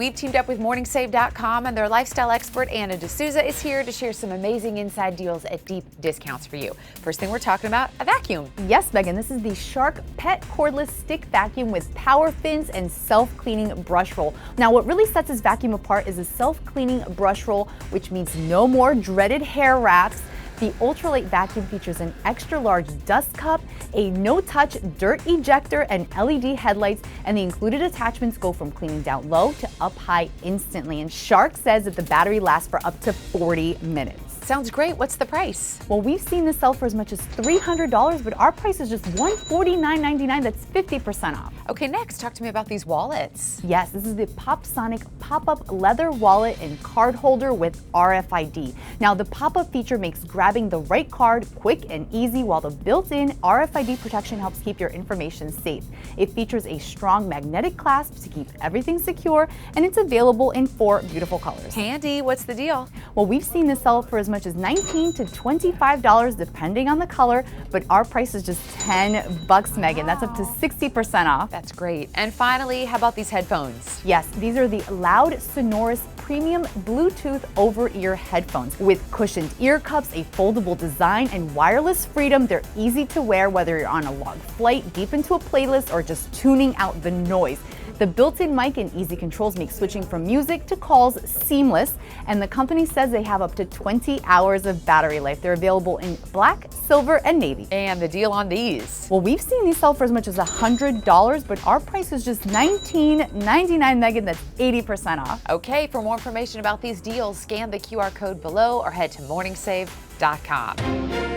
We've teamed up with MorningSave.com, and their lifestyle expert, Anna D'Souza, is here to share some amazing inside deals at deep discounts for you. First thing we're talking about, a vacuum. Yes, Megan, this is the Shark Pet Cordless Stick Vacuum with power fins and self-cleaning brush roll. Now, what really sets this vacuum apart is a self-cleaning brush roll, which means no more dreaded hair wraps. The ultralight vacuum features an extra large dust cup, a no-touch dirt ejector, and LED headlights, and the included attachments go from cleaning down low to up high instantly. And Shark says that the battery lasts for up to 40 minutes. Sounds great. What's the price? Well, we've seen this sell for as much as $300, but our price is just $149.99. That's 50% off. Okay, next, talk to me about these wallets. Yes, this is the PopSonic pop-up leather wallet and card holder with RFID. Now, the pop-up feature makes grabbing the right card quick and easy, while the built-in RFID protection helps keep your information safe. It features a strong magnetic clasp to keep everything secure, and it's available in 4 beautiful colors. Handy. What's the deal? Well, we've seen this sell for as much as $19 to $25 depending on the color, but our price is just $10, Megan. That's up to 60% off. That's great. And finally, how about these headphones? Yes, these are the LAUD Sonorous Premium Bluetooth over-ear headphones. With cushioned ear cups, a foldable design, and wireless freedom, they're easy to wear whether you're on a long flight, deep into a playlist, or just tuning out the noise. The built-in mic and easy controls make switching from music to calls seamless, and the company says they have up to 20 hours of battery life. They're available in black, silver, and navy. And the deal on these? Well, we've seen these sell for as much as $100, but our price is just $19.99, Megan. That's 80% off. Okay, for more information about these deals, scan the QR code below or head to morningsave.com.